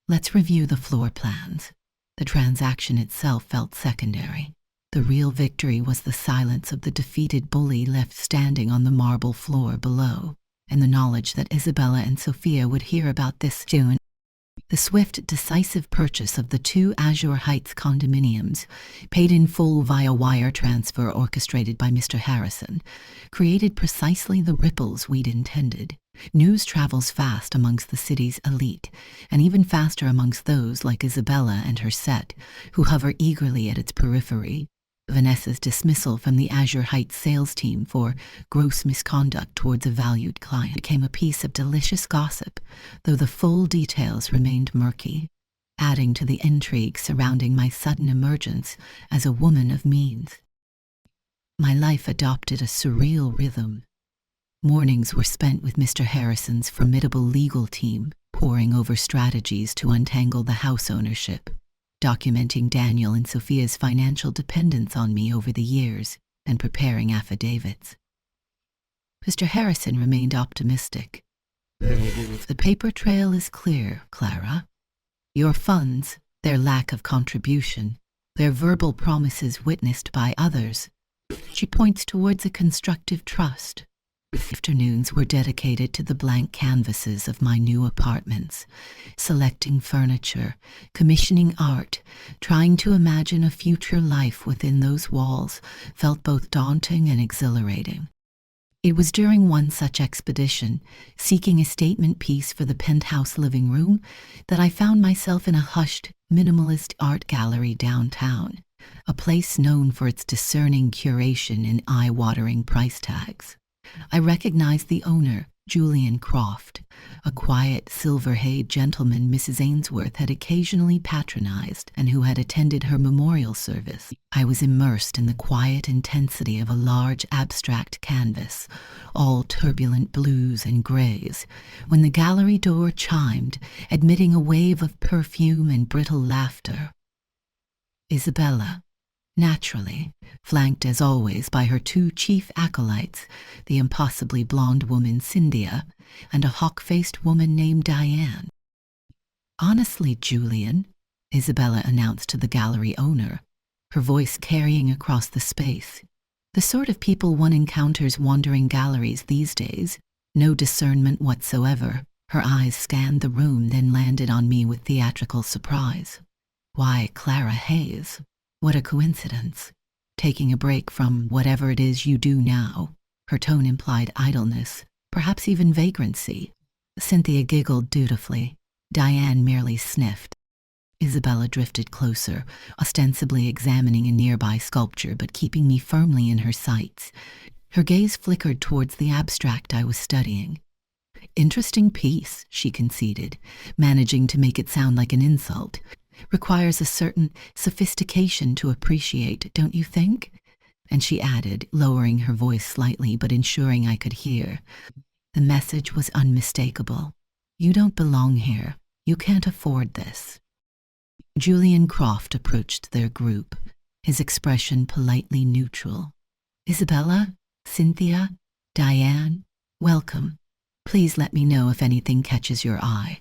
Let's review the floor plans. The transaction itself felt secondary. The real victory was the silence of the defeated bully left standing on the marble floor below, and the knowledge that Isabella and Sophia would hear about this soon. The swift, decisive purchase of the 2 Azure Heights condominiums, paid in full via wire transfer orchestrated by Mr. Harrison, created precisely the ripples we'd intended. News travels fast amongst the city's elite, and even faster amongst those like Isabella and her set, who hover eagerly at its periphery. Vanessa's dismissal from the Azure Heights sales team for gross misconduct towards a valued client became a piece of delicious gossip, though the full details remained murky, adding to the intrigue surrounding my sudden emergence as a woman of means. My life adopted a surreal rhythm. Mornings were spent with Mr. Harrison's formidable legal team, poring over strategies to untangle the house ownership, documenting Daniel and Sophia's financial dependence on me over the years, and preparing affidavits. Mr. Harrison remained optimistic. The paper trail is clear, Clara. Your funds, their lack of contribution, their verbal promises witnessed by others. She points towards a constructive trust. Afternoons were dedicated to the blank canvases of my new apartments, selecting furniture, commissioning art, trying to imagine a future life within those walls felt both daunting and exhilarating. It was during one such expedition, seeking a statement piece for the penthouse living room, that I found myself in a hushed, minimalist art gallery downtown, a place known for its discerning curation and eye-watering price tags. I recognized the owner, Julian Croft, a quiet, silver-haired gentleman Mrs. Ainsworth had occasionally patronized and who had attended her memorial service. I was immersed in the quiet intensity of a large abstract canvas, all turbulent blues and grays, when the gallery door chimed, admitting a wave of perfume and brittle laughter. Isabella, naturally, flanked as always by her 2 chief acolytes, the impossibly blonde woman Cynthia and a hawk-faced woman named Diane. Honestly, Julian, Isabella announced to the gallery owner, her voice carrying across the space, the sort of people one encounters wandering galleries these days, no discernment whatsoever. Her eyes scanned the room, then landed on me with theatrical surprise. Why, Clara Hayes. What a coincidence. Taking a break from whatever it is you do now. Her tone implied idleness, perhaps even vagrancy. Cynthia giggled dutifully. Diane merely sniffed. Isabella drifted closer, ostensibly examining a nearby sculpture but keeping me firmly in her sights. Her gaze flickered towards the abstract I was studying. Interesting piece, she conceded, managing to make it sound like an insult. requires a certain sophistication to appreciate, don't you think? And she added, lowering her voice slightly but ensuring I could hear. The message was unmistakable. You don't belong here. You can't afford this. Julian Croft approached their group, his expression politely neutral. Isabella, Cynthia, Diane, welcome. Please let me know if anything catches your eye.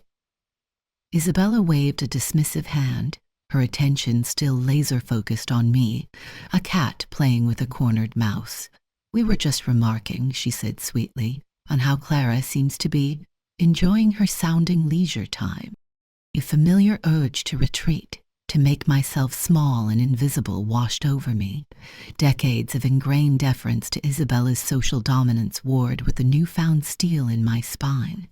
Isabella waved a dismissive hand, her attention still laser-focused on me, a cat playing with a cornered mouse. We were just remarking, she said sweetly, on how Clara seems to be enjoying her sounding leisure time. A familiar urge to retreat, to make myself small and invisible washed over me. Decades of ingrained deference to Isabella's social dominance warred with a newfound steel in my spine.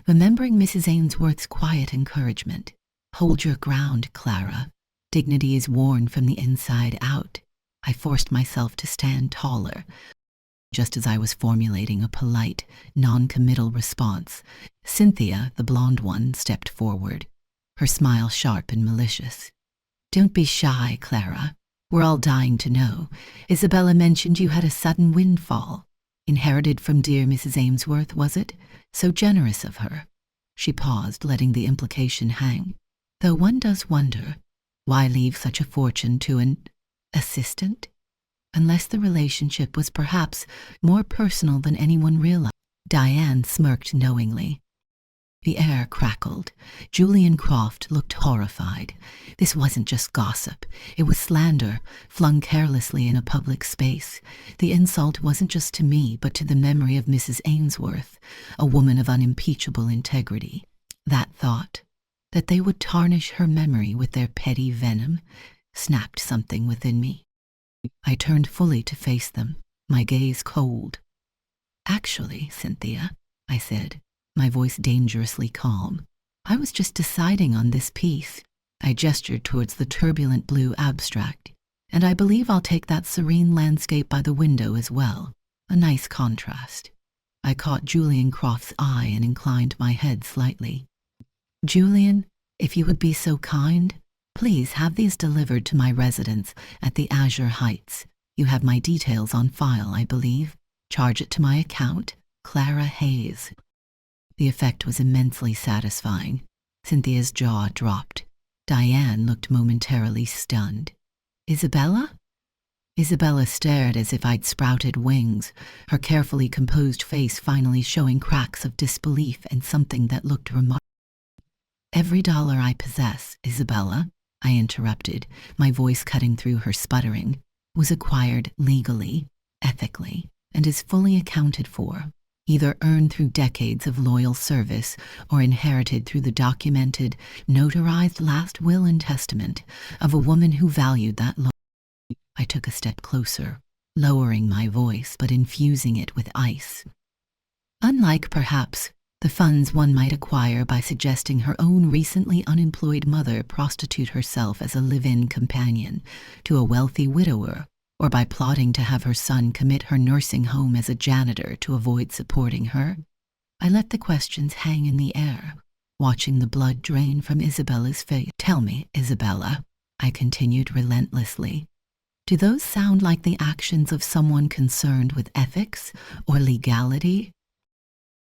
Remembering Mrs. Ainsworth's quiet encouragement, "Hold your ground, Clara. Dignity is worn from the inside out," I forced myself to stand taller. Just as I was formulating a polite, non-committal response, Cynthia, the blonde one, stepped forward, her smile sharp and malicious. "Don't be shy, Clara. We're all dying to know. Isabella mentioned you had a sudden windfall. Inherited from dear Mrs. Ainsworth, was it? So generous of her." She paused, letting the implication hang. Though one does wonder, why leave such a fortune to an assistant? Unless the relationship was perhaps more personal than anyone realized. Diane smirked knowingly. The air crackled. Julian Croft looked horrified. This wasn't just gossip. It was slander, flung carelessly in a public space. The insult wasn't just to me, but to the memory of Mrs. Ainsworth, a woman of unimpeachable integrity. That thought, that they would tarnish her memory with their petty venom, snapped something within me. I turned fully to face them, my gaze cold. "Actually, Cynthia," I said, my voice dangerously calm, "I was just deciding on this piece." I gestured towards the turbulent blue abstract, "and I believe I'll take that serene landscape by the window as well. A nice contrast." I caught Julian Croft's eye and inclined my head slightly. "Julian, if you would be so kind, please have these delivered to my residence at the Azure Heights. You have my details on file, I believe. Charge it to my account, Clara Hayes." The effect was immensely satisfying. Cynthia's jaw dropped. Diane looked momentarily stunned. "Isabella?" Isabella stared as if I'd sprouted wings, her carefully composed face finally showing cracks of disbelief and something that looked remarkable. "Every dollar I possess, Isabella," I interrupted, my voice cutting through her sputtering, "was acquired legally, ethically, and is fully accounted for, either earned through decades of loyal service or inherited through the documented, notarized last will and testament of a woman who valued that loyalty." I took a step closer, lowering my voice but infusing it with ice. "Unlike, perhaps, the funds one might acquire by suggesting her own recently unemployed mother prostitute herself as a live-in companion to a wealthy widower, or by plotting to have her son commit her nursing home as a janitor to avoid supporting her, I let the questions hang in the air, watching the blood drain from Isabella's face. "Tell me, Isabella," I continued relentlessly, "do those sound like the actions of someone concerned with ethics or legality?"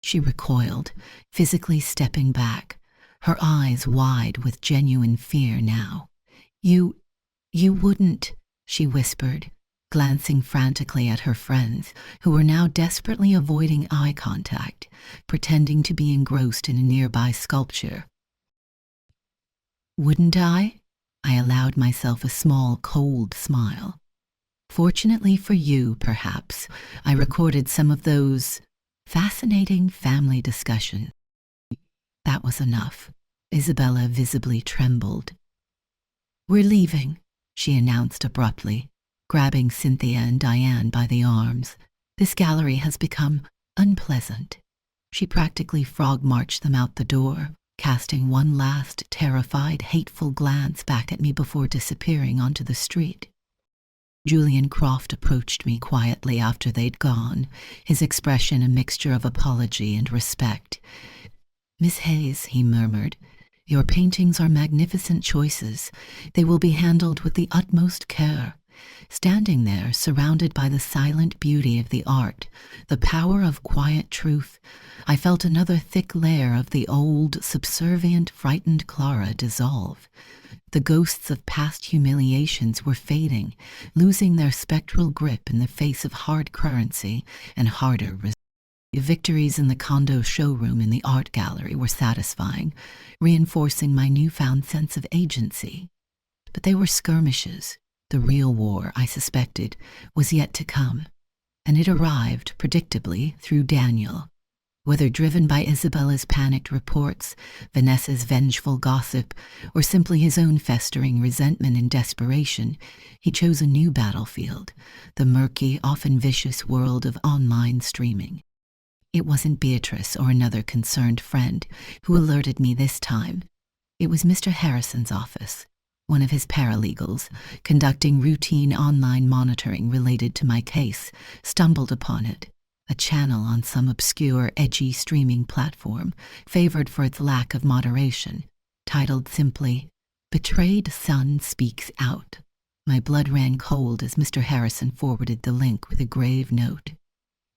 She recoiled, physically stepping back, her eyes wide with genuine fear now. You wouldn't," she whispered, glancing frantically at her friends, who were now desperately avoiding eye contact, pretending to be engrossed in a nearby sculpture. "Wouldn't I?" I allowed myself a small, cold smile. "Fortunately for you, perhaps, I recorded some of those fascinating family discussions." That was enough. Isabella visibly trembled. "We're leaving," she announced abruptly, grabbing Cynthia and Diane by the arms. "This gallery has become unpleasant." She practically frog-marched them out the door, casting one last, terrified, hateful glance back at me before disappearing onto the street. Julian Croft approached me quietly after they'd gone, his expression a mixture of apology and respect. "Miss Hayes," he murmured, Your paintings are magnificent choices. They will be handled with the utmost care. Standing there, surrounded by the silent beauty of the art, the power of quiet truth, I felt another thick layer of the old, subservient, frightened Clara dissolve. The ghosts of past humiliations were fading, losing their spectral grip in the face of hard currency and harder resistance. Victories in the condo showroom and the art gallery were satisfying, reinforcing my newfound sense of agency. But they were skirmishes. The real war, I suspected, was yet to come, and it arrived, predictably, through Daniel. Whether driven by Isabella's panicked reports, Vanessa's vengeful gossip, or simply his own festering resentment and desperation, he chose a new battlefield, the murky, often vicious world of online streaming. It wasn't Beatrice or another concerned friend who alerted me this time. It was Mr. Harrison's office. One of his paralegals, conducting routine online monitoring related to my case, stumbled upon it, a channel on some obscure, edgy streaming platform, favored for its lack of moderation, titled simply, "Betrayed Son Speaks Out." My blood ran cold as Mr. Harrison forwarded the link with a grave note.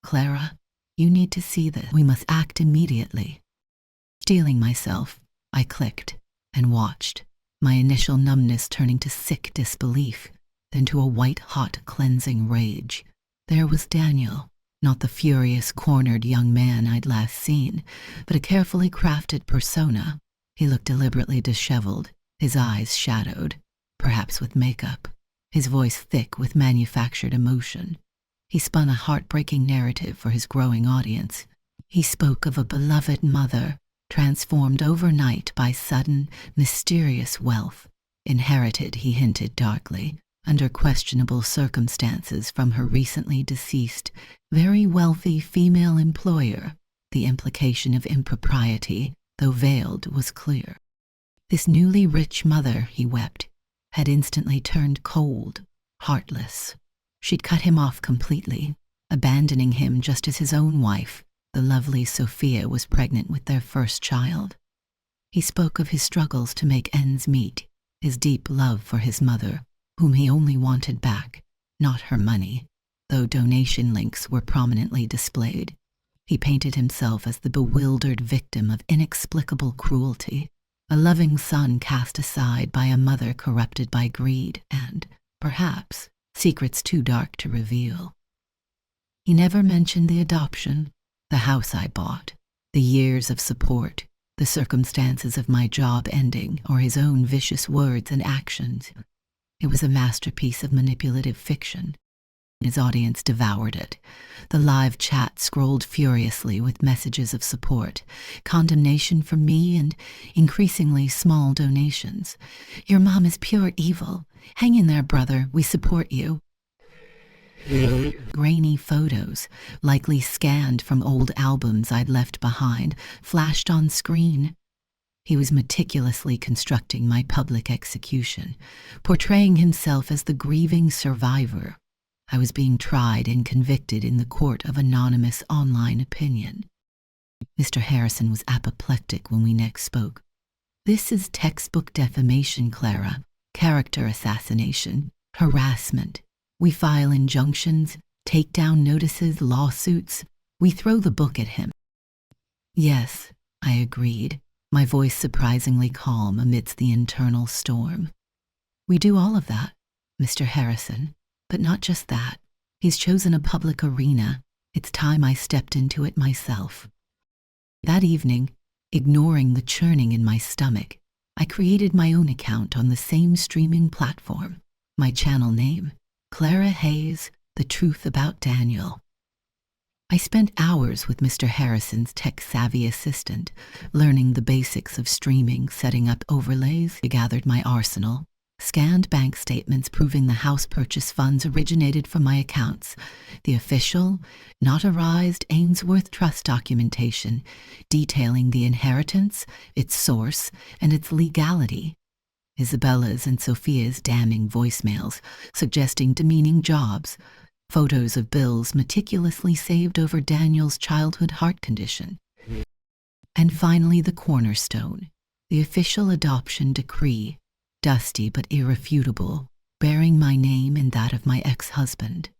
"Clara, you need to see this. We must act immediately." Steeling myself, I clicked and watched, my initial numbness turning to sick disbelief, then to a white-hot cleansing rage. There was Daniel, not the furious, cornered young man I'd last seen, but a carefully crafted persona. He looked deliberately disheveled, his eyes shadowed, perhaps with makeup, his voice thick with manufactured emotion. He spun a heartbreaking narrative for his growing audience. He spoke of a beloved mother, transformed overnight by sudden, mysterious wealth, inherited, he hinted darkly, under questionable circumstances from her recently deceased, very wealthy female employer. The implication of impropriety, though veiled, was clear. This newly rich mother, he wept, had instantly turned cold, heartless. She'd cut him off completely, abandoning him just as his own wife, the lovely Sophia, was pregnant with their first child. He spoke of his struggles to make ends meet, his deep love for his mother, whom he only wanted back, not her money, though donation links were prominently displayed. He painted himself as the bewildered victim of inexplicable cruelty, a loving son cast aside by a mother corrupted by greed and, perhaps, secrets too dark to reveal. He never mentioned the adoption, the house I bought, the years of support, the circumstances of my job ending, or his own vicious words and actions. It was a masterpiece of manipulative fiction. His audience devoured it. The live chat scrolled furiously with messages of support, condemnation for me, and increasingly small donations. "Your mom is pure evil. Hang in there, brother. We support you." Grainy photos, likely scanned from old albums I'd left behind, flashed on screen. He was meticulously constructing my public execution, portraying himself as the grieving survivor. I was being tried and convicted in the court of anonymous online opinion. Mr. Harrison was apoplectic when we next spoke. "This is textbook defamation, Clara, character assassination, harassment. We file injunctions, takedown notices, lawsuits. We throw the book at him." "Yes," I agreed, my voice surprisingly calm amidst the internal storm. "We do all of that, Mr. Harrison, but not just that. He's chosen a public arena. It's time I stepped into it myself." That evening, ignoring the churning in my stomach, I created my own account on the same streaming platform. My channel name, Clara Hayes, The Truth About Daniel. I spent hours with Mr. Harrison's tech-savvy assistant, learning the basics of streaming, setting up overlays. I gathered my arsenal, scanned bank statements proving the house purchase funds originated from my accounts, the official, notarized Ainsworth trust documentation detailing the inheritance, its source, and its legality. Isabella's and Sophia's damning voicemails suggesting demeaning jobs, photos of bills meticulously saved over Daniel's childhood heart condition. And finally the cornerstone, The official adoption decree, dusty but irrefutable, bearing my name and that of my ex-husband.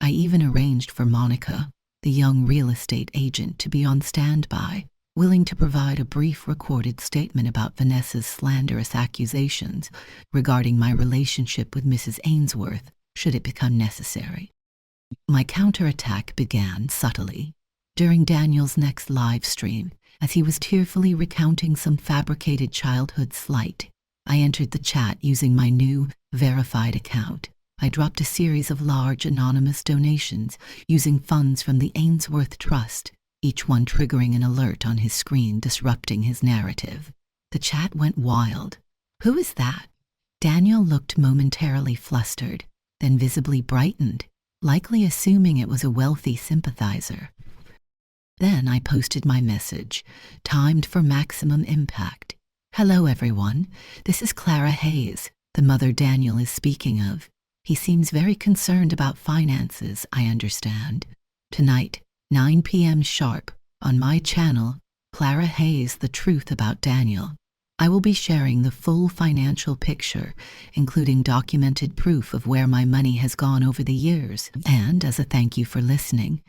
I even arranged for Monica, the young real estate agent, to be on standby, willing to provide a brief recorded statement about Vanessa's slanderous accusations regarding my relationship with Mrs Ainsworth, should it become necessary. My counterattack began subtly during Daniel's next live stream, as he was tearfully recounting some fabricated childhood slight. I entered the chat using my new, verified account. I dropped a series of large anonymous donations using funds from the Ainsworth Trust, each one triggering an alert on his screen disrupting his narrative. The chat went wild. "Who is that?" Daniel looked momentarily flustered, then visibly brightened, likely assuming it was a wealthy sympathizer. Then I posted my message, timed for maximum impact. "Hello everyone, this is Clara Hayes, the mother Daniel is speaking of. He seems very concerned about finances, I understand. Tonight, 9 p.m. sharp, on my channel, Clara Hayes, The Truth About Daniel. I will be sharing the full financial picture, including documented proof of where my money has gone over the years. And as a thank you for listening,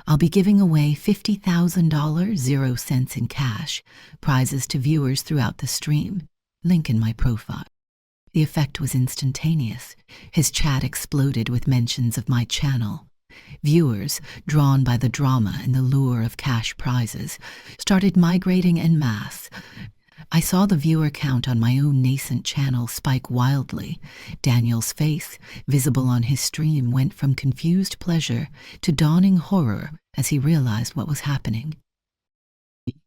I'll be giving away $50,000, 0 cents in cash, prizes to viewers throughout the stream. Link in my profile." The effect was instantaneous. His chat exploded with mentions of my channel. Viewers, drawn by the drama and the lure of cash prizes, started migrating en masse. I saw the viewer count on my own nascent channel spike wildly. Daniel's face, visible on his stream, went from confused pleasure to dawning horror as he realized what was happening.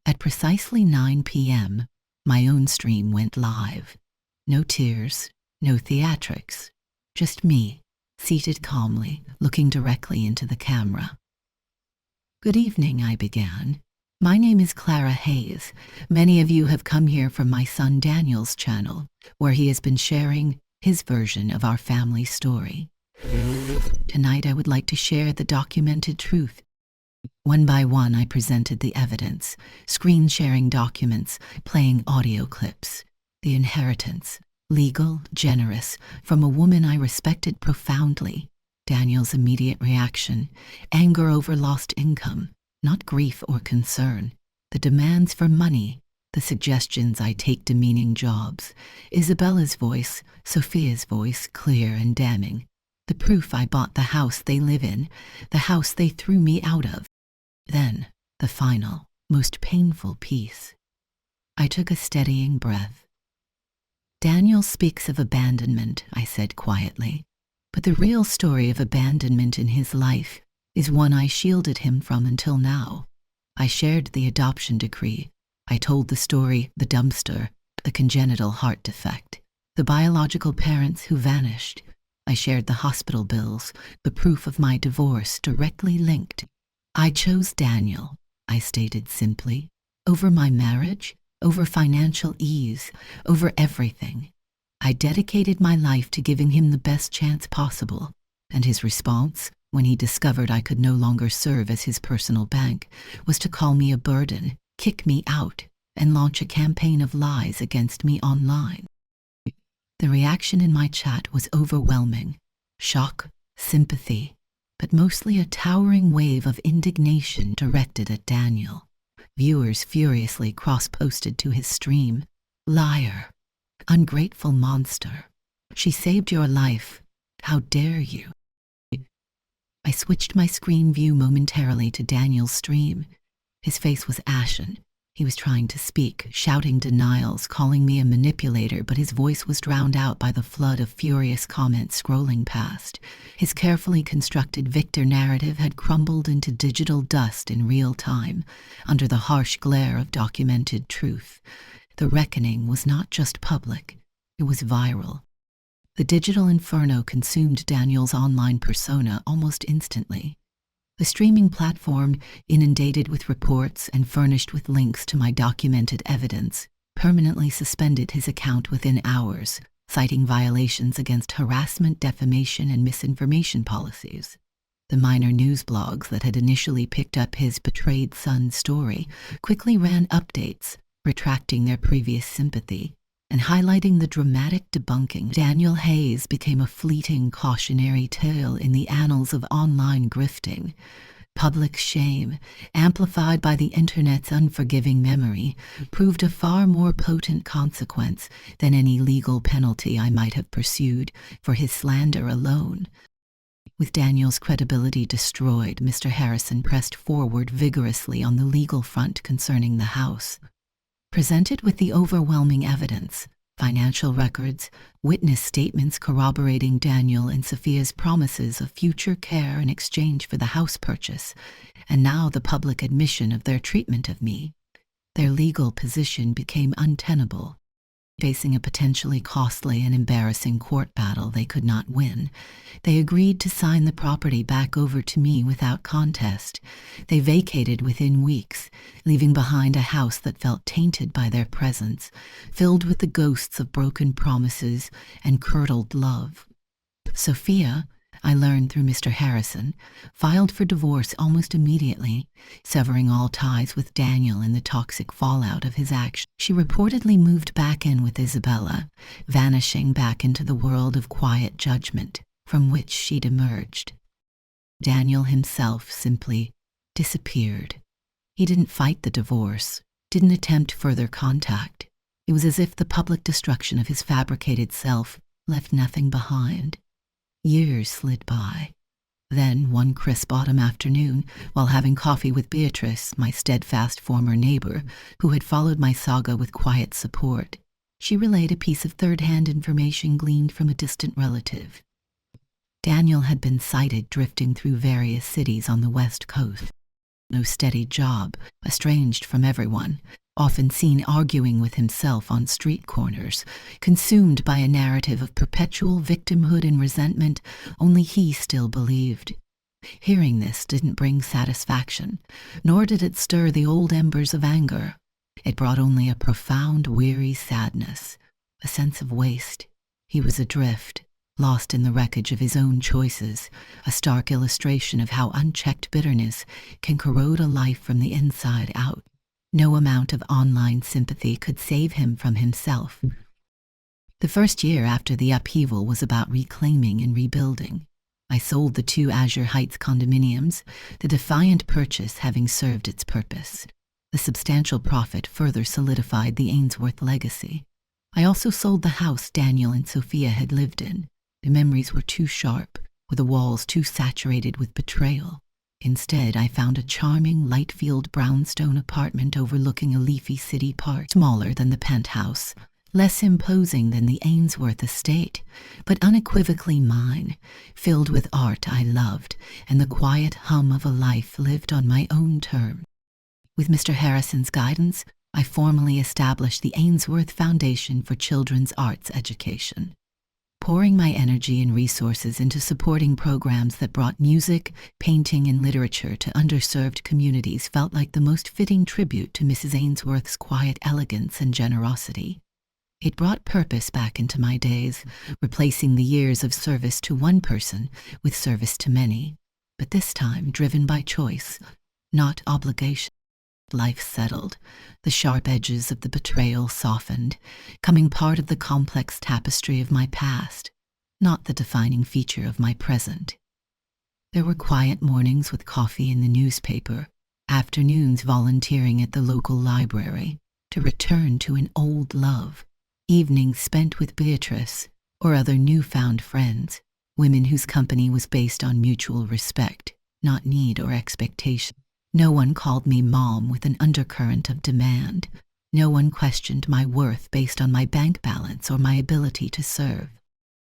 At precisely 9 p.m., my own stream went live. No tears, no theatrics, just me, seated calmly, looking directly into the camera. "Good evening," I began. "My name is Clara Hayes. Many of you have come here from my son Daniel's channel, where he has been sharing his version of our family story. Tonight I would like to share the documented truth." One by one I presented the evidence, screen sharing documents, playing audio clips. The inheritance, legal, generous, from a woman I respected profoundly. Daniel's immediate reaction, anger over lost income, not grief or concern. The demands for money, the suggestions I take demeaning jobs. Isabella's voice, Sophia's voice, clear and damning. The proof I bought the house they live in, the house they threw me out of. Then, the final, most painful piece. I took a steadying breath. "Daniel speaks of abandonment," I said quietly, "but the real story of abandonment in his life is one I shielded him from until now. I shared the adoption decree. I told the story, the dumpster, the congenital heart defect, the biological parents who vanished. I shared the hospital bills, the proof of my divorce directly linked. I chose Daniel," I stated simply, "over my marriage, over financial ease, over everything. I dedicated my life to giving him the best chance possible, and his response, when he discovered I could no longer serve as his personal bank, was to call me a burden, kick me out, and launch a campaign of lies against me online." The reaction in my chat was overwhelming. Shock, sympathy, but mostly a towering wave of indignation directed at Daniel. Viewers furiously cross-posted to his stream. "Liar! Ungrateful monster! She saved your life! How dare you!" I switched my screen view momentarily to Daniel's stream. His face was ashen. He was trying to speak, shouting denials, calling me a manipulator, but his voice was drowned out by the flood of furious comments scrolling past. His carefully constructed Victor narrative had crumbled into digital dust in real time, under the harsh glare of documented truth. The reckoning was not just public, it was viral. The digital inferno consumed Daniel's online persona almost instantly. The streaming platform, inundated with reports and furnished with links to my documented evidence, permanently suspended his account within hours, citing violations against harassment, defamation, and misinformation policies. The minor news blogs that had initially picked up his betrayed son's story quickly ran updates, retracting their previous sympathy and highlighting the dramatic debunking. Daniel Hayes became a fleeting cautionary tale in the annals of online grifting. Public shame, amplified by the internet's unforgiving memory, proved a far more potent consequence than any legal penalty I might have pursued for his slander alone. With Daniel's credibility destroyed, Mr. Harrison pressed forward vigorously on the legal front concerning the house. Presented with the overwhelming evidence, financial records, witness statements corroborating Daniel and Sophia's promises of future care in exchange for the house purchase, and now the public admission of their treatment of me, their legal position became untenable. Facing a potentially costly and embarrassing court battle they could not win, they agreed to sign the property back over to me without contest. They vacated within weeks, leaving behind a house that felt tainted by their presence, filled with the ghosts of broken promises and curdled love. Sophia, I learned through Mr. Harrison, filed for divorce almost immediately, severing all ties with Daniel in the toxic fallout of his actions. She reportedly moved back in with Isabella, vanishing back into the world of quiet judgment from which she'd emerged. Daniel himself simply disappeared. He didn't fight the divorce, didn't attempt further contact. It was as if the public destruction of his fabricated self left nothing behind. Years slid by. Then, one crisp autumn afternoon, while having coffee with Beatrice, my steadfast former neighbor, who had followed my saga with quiet support, she relayed a piece of third-hand information gleaned from a distant relative. Daniel had been sighted drifting through various cities on the West Coast. No steady job, estranged from everyone, often seen arguing with himself on street corners, consumed by a narrative of perpetual victimhood and resentment only he still believed. Hearing this didn't bring satisfaction, nor did it stir the old embers of anger. It brought only a profound, weary sadness, a sense of waste. He was adrift, lost in the wreckage of his own choices, a stark illustration of how unchecked bitterness can corrode a life from the inside out. No amount of online sympathy could save him from himself. The first year after the upheaval was about reclaiming and rebuilding. I sold the 2 Azure Heights condominiums, the defiant purchase having served its purpose. The substantial profit further solidified the Ainsworth legacy. I also sold the house Daniel and Sophia had lived in. The memories were too sharp, with the walls too saturated with betrayal. Instead, I found a charming, light-field brownstone apartment overlooking a leafy city park, smaller than the penthouse, less imposing than the Ainsworth estate, but unequivocally mine, filled with art I loved and the quiet hum of a life lived on my own terms. With Mr. Harrison's guidance, I formally established the Ainsworth Foundation for Children's Arts Education, pouring my energy and resources into supporting programs that brought music, painting, and literature to underserved communities felt like the most fitting tribute to Mrs. Ainsworth's quiet elegance and generosity. It brought purpose back into my days, replacing the years of service to one person with service to many, but this time driven by choice, not obligation. Life settled, the sharp edges of the betrayal softened, coming part of the complex tapestry of my past, not the defining feature of my present. There were quiet mornings with coffee in the newspaper, afternoons volunteering at the local library, to return to an old love, evenings spent with Beatrice or other newfound friends, women whose company was based on mutual respect, not need or expectation. No one called me mom with an undercurrent of demand. No one questioned my worth based on my bank balance or my ability to serve.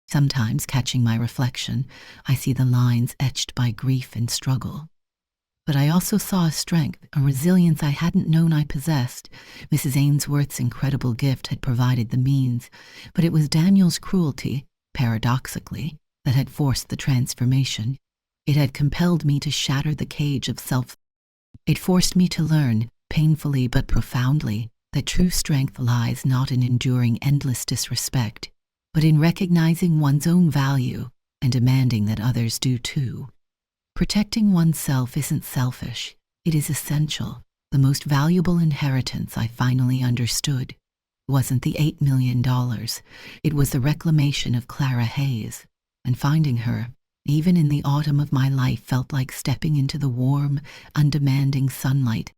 Sometimes, catching my reflection, I see the lines etched by grief and struggle. But I also saw a strength, a resilience I hadn't known I possessed. Mrs. Ainsworth's incredible gift had provided the means, but it was Daniel's cruelty, paradoxically, that had forced the transformation. It had compelled me to shatter the cage of self. It forced me to learn, painfully but profoundly, that true strength lies not in enduring endless disrespect, but in recognizing one's own value and demanding that others do too. Protecting oneself isn't selfish, it is essential. The The most valuable inheritance, I finally understood, wasn't the $8 million. It was the reclamation of Clara Hayes, and finding her, even in the autumn of my life, felt like stepping into the warm, undemanding sunlight